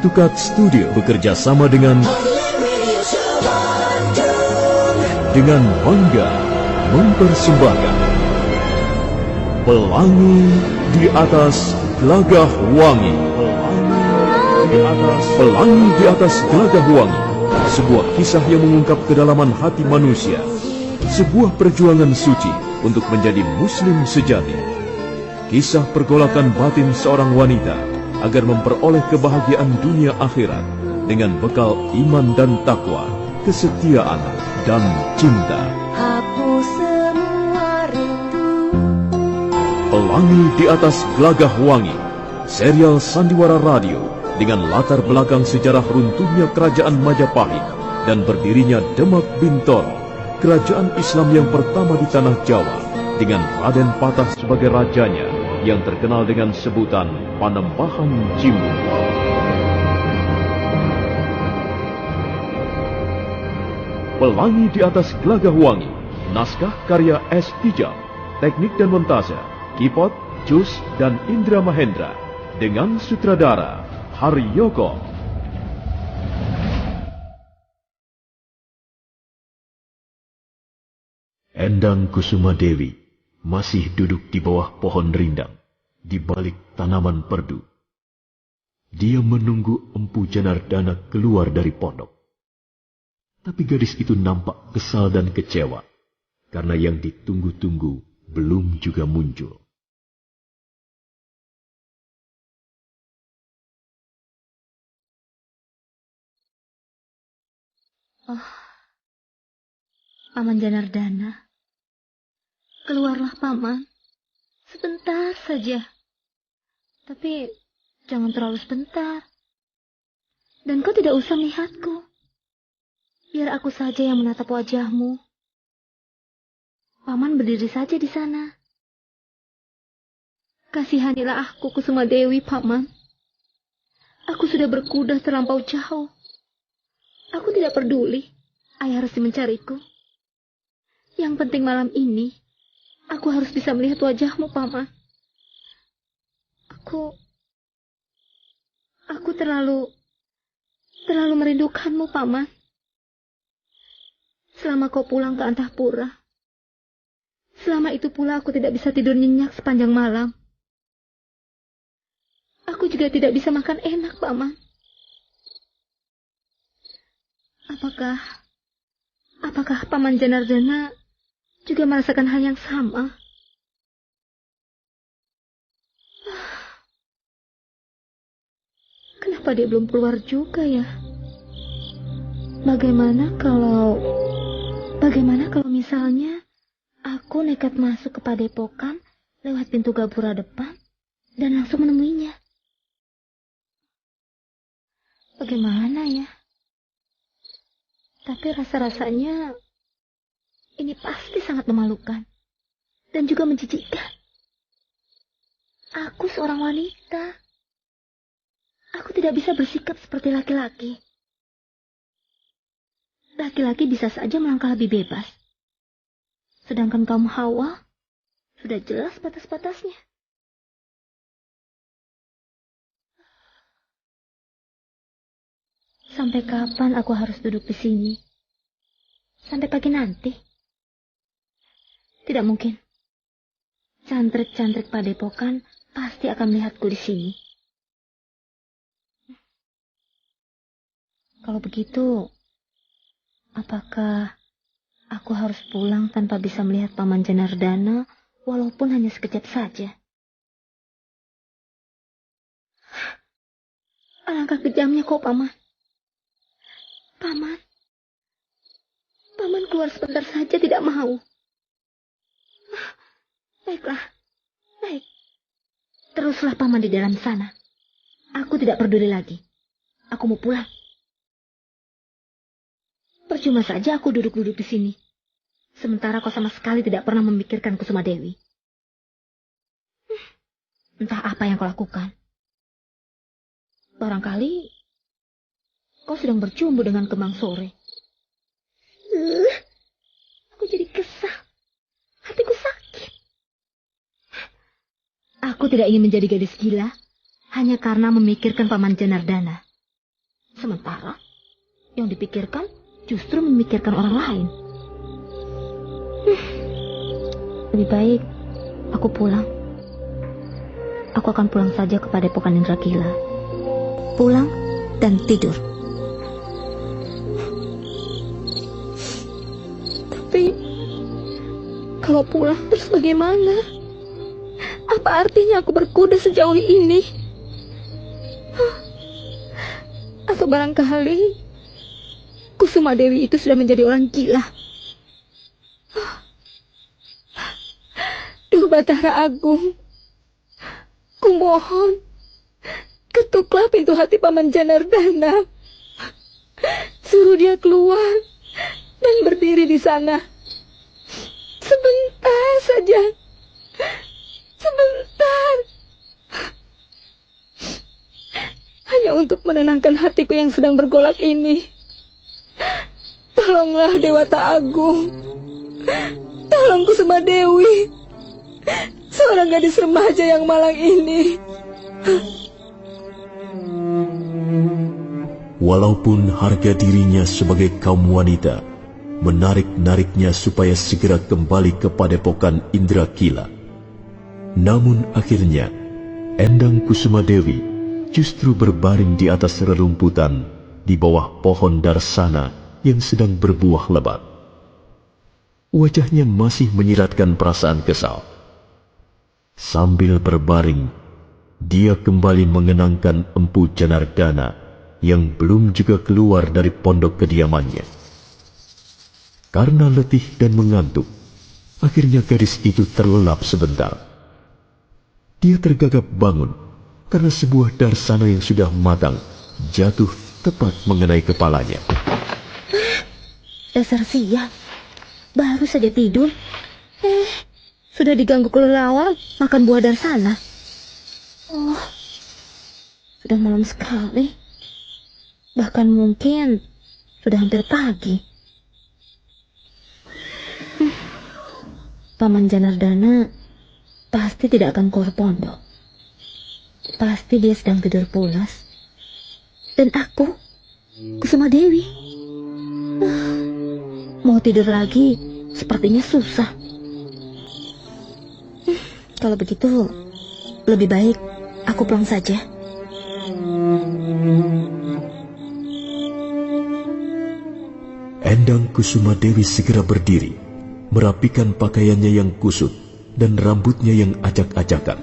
Alpukat Studio bekerja sama dengan bangga mempersembahkan Pelangi di atas Gelagah Wangi. Pelangi di atas Gelagah Wangi, sebuah kisah yang mengungkap kedalaman hati manusia, sebuah perjuangan suci untuk menjadi muslim sejati. Kisah pergolakan batin seorang wanita agar memperoleh kebahagiaan dunia akhirat dengan bekal iman dan takwa, kesetiaan dan cinta. Hapus semua rindu. Pelangi di atas Gelagah Wangi, serial sandiwara radio dengan latar belakang sejarah runtuhnya kerajaan Majapahit dan berdirinya Demak Bintoro, kerajaan Islam yang pertama di tanah Jawa, dengan Raden Patah sebagai rajanya yang terkenal dengan sebutan Panembahan Jimmu. Pelangi di atas Gelagah Wangi, naskah karya S. Tijab, teknik dan montase Kipot, Jus, dan Indra Mahendra, dengan sutradara Haryoko. Endang Kusuma Dewi masih duduk di bawah pohon rindang, di balik tanaman perdu. Dia menunggu Empu Janardana keluar dari pondok. Tapi gadis itu nampak kesal dan kecewa, karena yang ditunggu-tunggu belum juga muncul. Oh, Paman Janardana. Keluarlah, Paman. Sebentar saja. Tapi jangan terlalu sebentar. Dan kau tidak usah melihatku. Biar aku saja yang menatap wajahmu. Paman berdiri saja di sana. Kasihanilah aku, Kusuma Dewi, Paman. Aku sudah berkuda terlampau jauh. Aku tidak peduli ayah harus mencariku. Yang penting malam ini, aku harus bisa melihat wajahmu, Paman. Aku terlalu merindukanmu, Paman. Selama kau pulang ke Antahpura, selama itu pula aku tidak bisa tidur nyenyak sepanjang malam. Aku juga tidak bisa makan enak, Paman. Apakah Paman Janardana juga merasakan hal yang sama? Kenapa dia belum keluar juga ya? Bagaimana kalau misalnya aku nekat masuk ke padepokan lewat pintu gapura depan dan langsung menemuinya? Bagaimana ya? Tapi rasa-rasanya ini pasti sangat memalukan dan juga menjijikkan. Aku seorang wanita. Aku tidak bisa bersikap seperti laki-laki. Laki-laki bisa saja melangkah lebih bebas. Sedangkan kaum Hawa sudah jelas batas-batasnya. Sampai kapan aku harus duduk di sini? Sampai pagi nanti? Tidak mungkin. Cantrik-cantrik padepokan pasti akan melihatku di sini. Kalau begitu, apakah aku harus pulang tanpa bisa melihat Paman Janardana, walaupun hanya sekejap saja? Alangkah kejamnya kau, Paman. Paman keluar sebentar saja tidak mau. Baiklah, baik. Teruslah Paman di dalam sana. Aku tidak peduli lagi. Aku mau pulang. Percuma saja aku duduk-duduk di sini. Sementara kau sama sekali tidak pernah memikirkan Kusuma Dewi. Entah apa yang kau lakukan. Barangkali kau sedang bercumbu dengan Kemang Sore. Aku jadi kesal. Hatiku sakit. Aku tidak ingin menjadi gadis gila hanya karena memikirkan Paman Janardana. Sementara yang dipikirkan justru memikirkan orang lain. Lebih baik aku pulang. Aku akan pulang saja ke Padepokan Indrakila. Pulang dan tidur. Tapi kalau pulang terus bagaimana? Apa artinya aku berkuda sejauh ini? Atau barangkali Kusuma Dewi itu sudah menjadi orang gila. Duh Batara Agung, kumohon, ketuklah pintu hati Paman Janardana. Suruh dia keluar dan berdiri di sana. Sebentar saja. Sebentar. Hanya untuk menenangkan hatiku yang sedang bergolak ini. Tolonglah Dewata Agung. Tolong Kusuma Dewi, seorang gadis remaja yang malang ini. Walaupun harga dirinya sebagai kaum wanita menarik-nariknya supaya segera kembali ke Padepokan Indrakila, namun akhirnya Endang Kusuma Dewi justru berbaring di atas rerumputan di bawah pohon darsana yang sedang berbuah lebat. Wajahnya masih menyiratkan perasaan kesal. Sambil berbaring, dia kembali mengenangkan Empu Janardana yang belum juga keluar dari pondok kediamannya. Karena letih dan mengantuk, akhirnya gadis itu terlelap sebentar. Dia tergagap bangun karena sebuah darsana yang sudah matang jatuh tepat mengenai kepalanya. Dasar sial, baru saja tidur. Sudah diganggu kelelawar makan buah darsana. Oh, sudah malam sekali. Bahkan mungkin sudah hampir pagi. Paman Janardana pasti tidak akan keluar pondok. Pasti dia sedang tidur pulas. Dan aku, Kusuma Dewi, mau tidur lagi sepertinya susah. Kalau begitu, lebih baik aku pulang saja. Endang Kusuma Dewi segera berdiri, merapikan pakaiannya yang kusut dan rambutnya yang acak-acakan.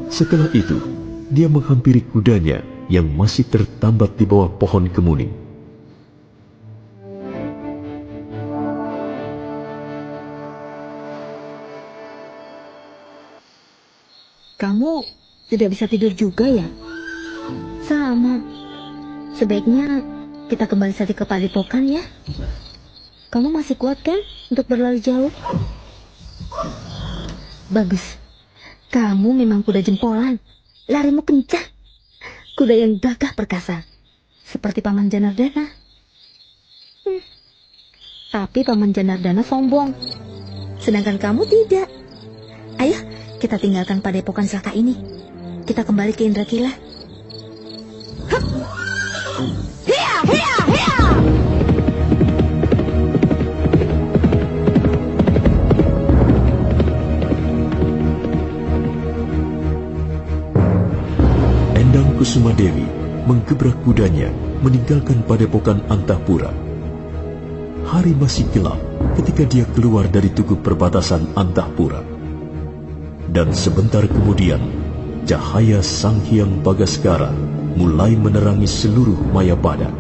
Setelah itu, dia menghampiri kudanya yang masih tertambat di bawah pohon kemuning. Kamu tidak bisa tidur juga ya? Sama. Sebaiknya kita kembali saja ke Padepokan ya. Kamu masih kuat kan untuk berlari jauh? Bagus. Kamu memang kuda jempolan. Larimu kencang. Kuda yang gagah perkasa. Seperti Paman Janardana. Tapi Paman Janardana sombong. Sedangkan kamu tidak. Ayo, kita tinggalkan Padepokan Saka ini. Kita kembali ke Indrakila. Hup! Hiya, hiya, hiya! Endang Kusuma Dewi menggebrak kudanya meninggalkan Padepokan Antahpura. Hari masih gelap ketika dia keluar dari tugu perbatasan Antahpura. Dan sebentar kemudian, cahaya Sang Hyang Bagaskara mulai menerangi seluruh Mayapada.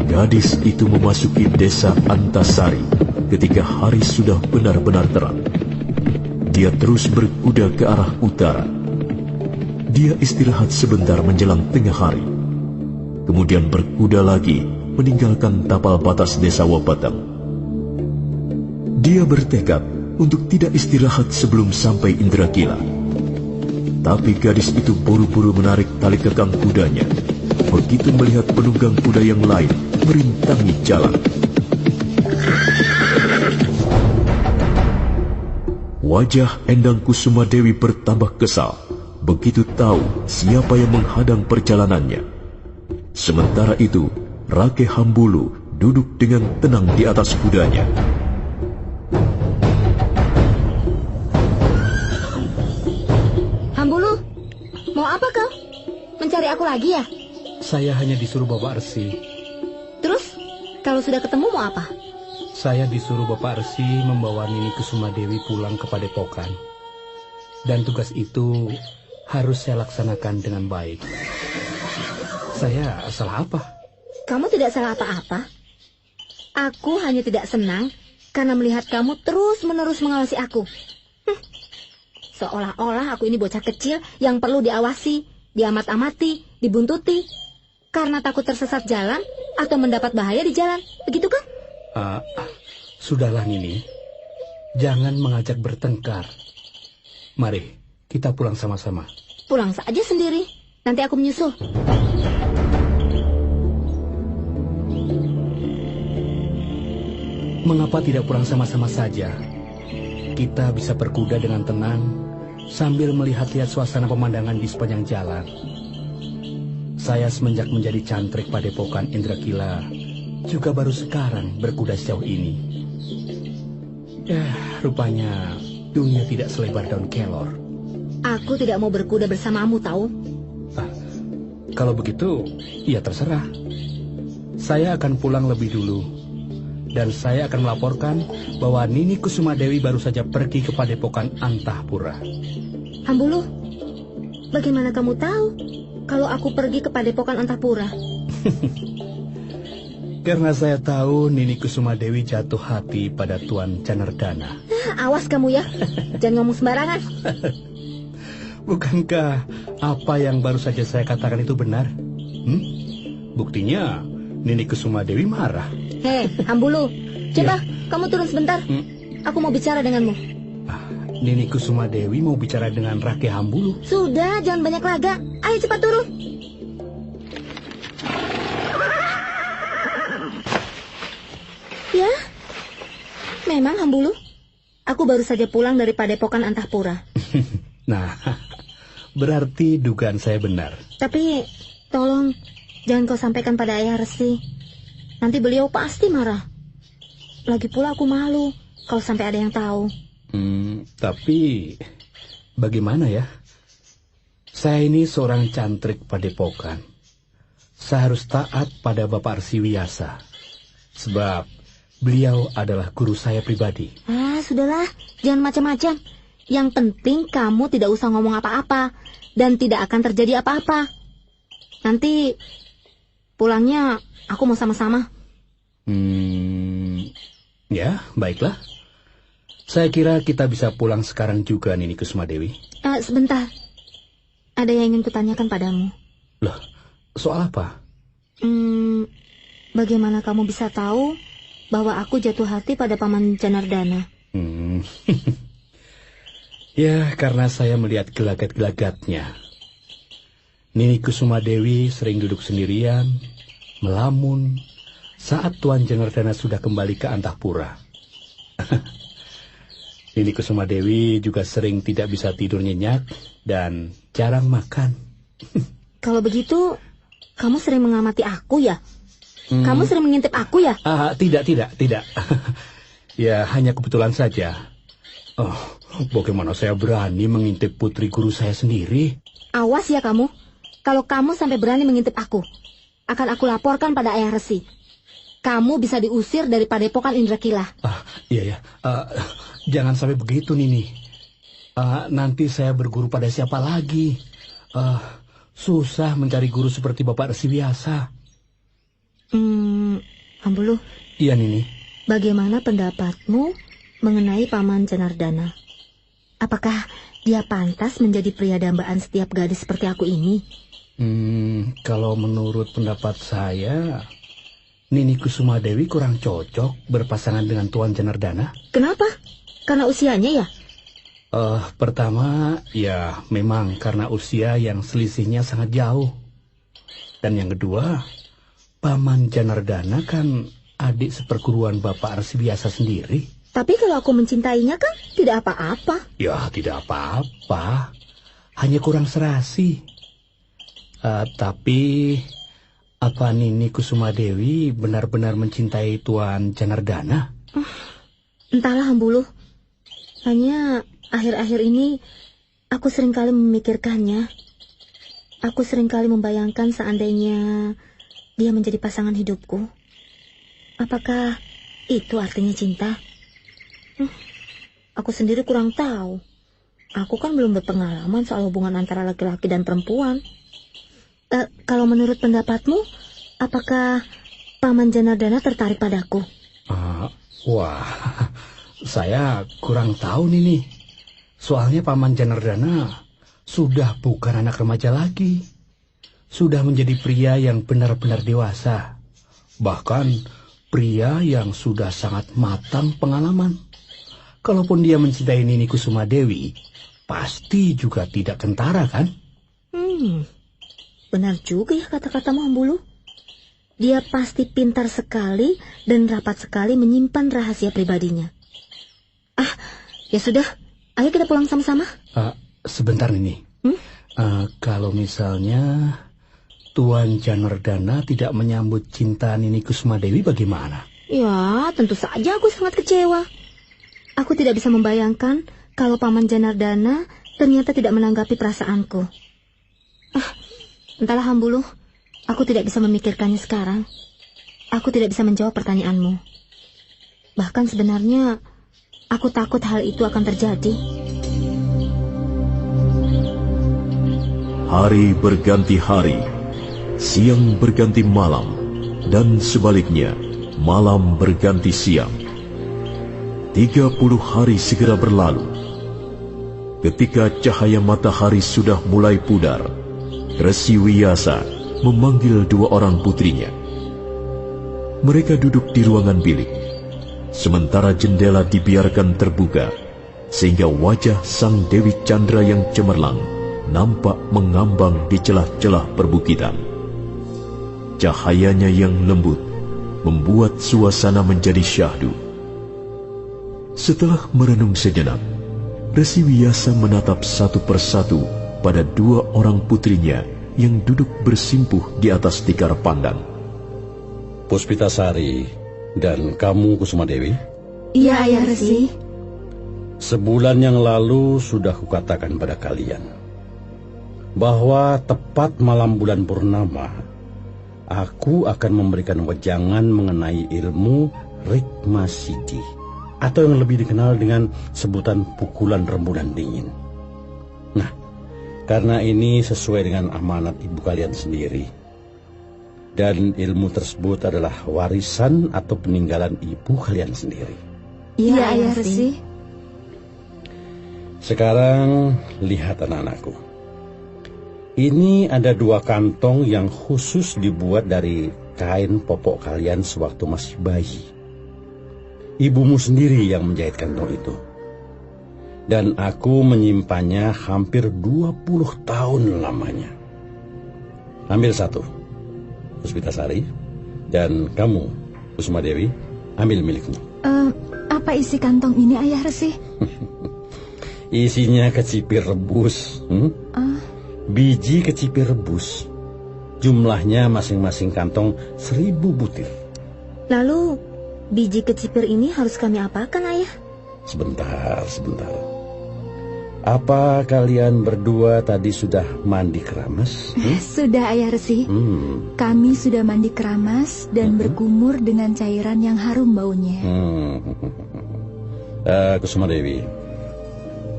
Gadis itu memasuki desa Antasari ketika hari sudah benar-benar terang. Dia terus berkuda ke arah utara. Dia istirahat sebentar menjelang tengah hari. Kemudian berkuda lagi meninggalkan tapal batas desa Wabatang. Dia bertekad untuk tidak istirahat sebelum sampai Indrakila. Tapi gadis itu buru-buru menarik tali kekang kudanya. Begitu melihat penunggang kuda yang lain merintangi jalan. Wajah Endang Kusuma Dewi bertambah kesal. Begitu tahu siapa yang menghadang perjalanannya, Sementara itu, Rake Hambulu duduk dengan tenang di atas kudanya. Hambulu, mau apa kau? Mencari aku lagi ya? Saya hanya disuruh Bapak Resi. Terus, kalau sudah ketemu mau apa? Saya disuruh Bapak Resi membawa Nini Kusumadewi pulang ke Padepokan. Dan tugas itu harus saya laksanakan dengan baik. Saya salah apa? Kamu tidak salah apa-apa. Aku hanya tidak senang karena melihat kamu terus-menerus mengawasi aku. Seolah-olah aku ini bocah kecil yang perlu diawasi, diamat-amati, dibuntuti. Karena takut tersesat jalan atau mendapat bahaya di jalan. Begitu kan? Sudahlah Nini. Jangan mengajak bertengkar. Mari, kita pulang sama-sama. Pulang saja sendiri. Nanti aku menyusul. Mengapa tidak pulang sama-sama saja? Kita bisa berkuda dengan tenang sambil melihat-lihat suasana pemandangan di sepanjang jalan. Saya semenjak menjadi cantrik Padepokan Indrakila juga baru sekarang berkuda sejauh ini. Rupanya dunia tidak selebar daun kelor. Aku tidak mau berkuda bersamamu, tahu? Kalau begitu, ya terserah. Saya akan pulang lebih dulu. Dan saya akan melaporkan bahwa Nini Kusumadewi baru saja pergi ke Padepokan Antahpura. Hambulu, bagaimana kamu tahu kalau aku pergi ke Padepokan Antahpura? Karena saya tahu Nini Kusumadewi jatuh hati pada Tuan Janardana. Awas kamu ya, jangan ngomong sembarangan. Bukankah apa yang baru saja saya katakan itu benar? Buktinya Nini Kusumadewi marah. Hei, Hambulu, coba Ya. kamu turun sebentar. Aku mau bicara denganmu. Nini Kusumadewi mau bicara dengan Rake Hambulu. Sudah, jangan banyak laga. Ayo cepat turun. Ya, memang Hambulu. Aku baru saja pulang dari Padepokan Antahpura. Nah, berarti dugaan saya benar. Tapi, tolong jangan kau sampaikan pada Ayah Resi. Nanti beliau pasti marah. Lagi pula aku malu kalau sampai ada yang tahu. Tapi bagaimana ya? Saya ini seorang cantrik Padepokan. Saya harus taat pada Bapak Resi Wiyasa. Sebab beliau adalah guru saya pribadi. Sudahlah, jangan macam-macam. Yang penting kamu tidak usah ngomong apa-apa. Dan tidak akan terjadi apa-apa. Nanti pulangnya aku mau sama-sama. Ya, baiklah. Saya kira kita bisa pulang sekarang juga, Nini Kusumadewi. Sebentar. Ada yang ingin kutanyakan padamu. Loh, soal apa? Bagaimana kamu bisa tahu bahwa aku jatuh hati pada Paman Janardana? Ya, karena saya melihat gelagat-gelagatnya. Nini Kusumadewi sering duduk sendirian, melamun, saat Tuan Janardana sudah kembali ke Antahpura. Nini Kusumadewi juga sering tidak bisa tidur nyenyak dan jarang makan. Kalau begitu, kamu sering mengamati aku ya? Kamu sering mengintip aku ya? Tidak. Ya, hanya kebetulan saja. Bagaimana saya berani mengintip putri guru saya sendiri? Awas ya kamu. Kalau kamu sampai berani mengintip aku, akan aku laporkan pada Ayah Resi. Kamu bisa diusir dari Padepokan Indrakila. Iya. Jangan sampai begitu, Nini. Nanti saya berguru pada siapa lagi? Susah mencari guru seperti Bapak Resi Wiyasa. Hambulu. Iya, Nini. Bagaimana pendapatmu mengenai Paman Janardana? Apakah dia pantas menjadi pria dambaan setiap gadis seperti aku ini? Kalau menurut pendapat saya, Nini Kusumadewi kurang cocok berpasangan dengan Tuan Janardana. Kenapa? Karena usianya ya? Pertama, ya memang karena usia yang selisihnya sangat jauh. Dan yang kedua, Paman Janardana kan adik seperguruan Bapak Resi Wiyasa sendiri. Tapi kalau aku mencintainya kan tidak apa-apa. Ya, tidak apa-apa. Hanya kurang serasi. Tapi Apa Nini Kusuma Dewi benar-benar mencintai Tuan Janardana? Entahlah, Hambulu. Hanya akhir-akhir ini aku seringkali memikirkannya. Aku seringkali membayangkan seandainya dia menjadi pasangan hidupku. Apakah itu artinya cinta? Aku sendiri kurang tahu. Aku kan belum berpengalaman soal hubungan antara laki-laki dan perempuan. Kalau menurut pendapatmu, apakah Paman Janardana tertarik padaku? Wah, saya kurang tahu Nini. Soalnya Paman Janardana sudah bukan anak remaja lagi. Sudah menjadi pria yang benar-benar dewasa. Bahkan pria yang sudah sangat matang pengalaman. Kalaupun dia mencintai Nini Kusuma Dewi, pasti juga tidak kentara, kan? Benar juga ya kata-katamu, Hambulu. Dia pasti pintar sekali dan rapat sekali menyimpan rahasia pribadinya. Ya sudah, ayo kita pulang sama-sama. Sebentar Nini. Kalau misalnya Tuan Janardana tidak menyambut cinta Nini Kusuma Dewi, bagaimana? Ya, tentu saja aku sangat kecewa. Aku tidak bisa membayangkan kalau Paman Janardana ternyata tidak menanggapi perasaanku. Entahlah Hambulu, aku tidak bisa memikirkannya sekarang. Aku tidak bisa menjawab pertanyaanmu. Bahkan sebenarnya, aku takut hal itu akan terjadi. Hari berganti hari, siang berganti malam, dan sebaliknya, malam berganti siang. 30 hari segera berlalu. Ketika cahaya matahari sudah mulai pudar, Resi Wiyasa memanggil 2 orang putrinya. Mereka duduk di ruangan bilik, sementara jendela dibiarkan terbuka, sehingga wajah sang Dewi Chandra yang cemerlang nampak mengambang di celah-celah perbukitan. Cahayanya yang lembut membuat suasana menjadi syahdu. Setelah merenung sejenak, Resi Wiyasa menatap satu persatu pada 2 orang putrinya yang duduk bersimpuh di atas tikar pandang. Puspitasari dan kamu Kusuma Dewi? Iya, Ayah Resi. Sebulan yang lalu sudah kukatakan pada kalian bahwa tepat malam bulan purnama, aku akan memberikan wejangan mengenai ilmu Rikma Siddhi, atau yang lebih dikenal dengan sebutan pukulan rembulan dingin. Nah, karena ini sesuai dengan amanat ibu kalian sendiri, dan ilmu tersebut adalah warisan atau peninggalan ibu kalian sendiri. Iya, Ayah Resi. Sekarang lihat anak-anakku. Ini ada 2 kantong yang khusus dibuat dari kain popok kalian sewaktu masih bayi. Ibumu sendiri yang menjahit kantong itu. Dan aku menyimpannya hampir 20 tahun lamanya. Ambil 1, Puspitasari, dan kamu, Kusuma Dewi, ambil milikmu. Apa isi kantong ini, Ayah Resi? Isinya kecipir rebus. Biji kecipir rebus. Jumlahnya masing-masing kantong 1000 butir. Lalu, biji kecipir ini harus kami apakan, Ayah? Sebentar. Apa kalian berdua tadi sudah mandi keramas? Sudah, Ayah Resi. Kami sudah mandi keramas dan berkumur dengan cairan yang harum baunya. Kusuma Dewi,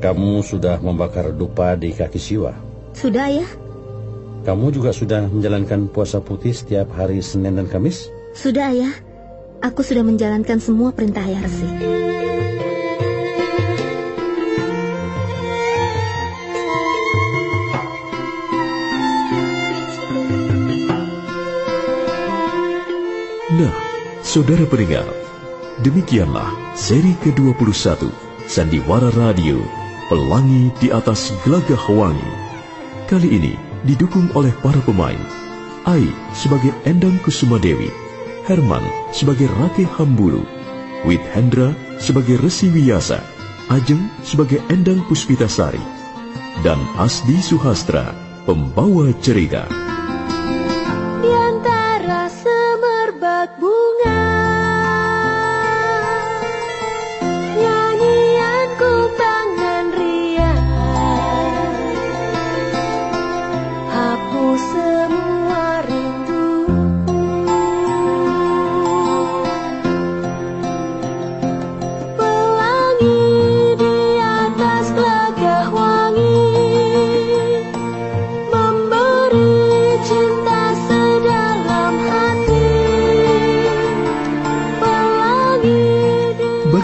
kamu sudah membakar dupa di kaki Siwa? Sudah, Ayah. Kamu juga sudah menjalankan puasa putih setiap hari Senin dan Kamis? Sudah, Ayah. Aku sudah menjalankan semua perintah Ayah Resi. Nah, saudara pendengar, demikianlah seri ke-21 Sandiwara Radio Pelangi di Atas Gelagah Wangi. Kali ini didukung oleh para pemain: Ai sebagai Endang Kusuma Dewi, Herman sebagai Rake Hambulu, Wit Hendra sebagai Resi Wiyasa, Ajeng sebagai Endang Puspitasari, dan Asdi Suhastra, pembawa cerita. Di antara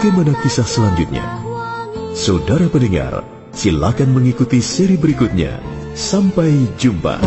bagaimana kisah selanjutnya? Saudara pendengar, silakan mengikuti seri berikutnya. Sampai jumpa.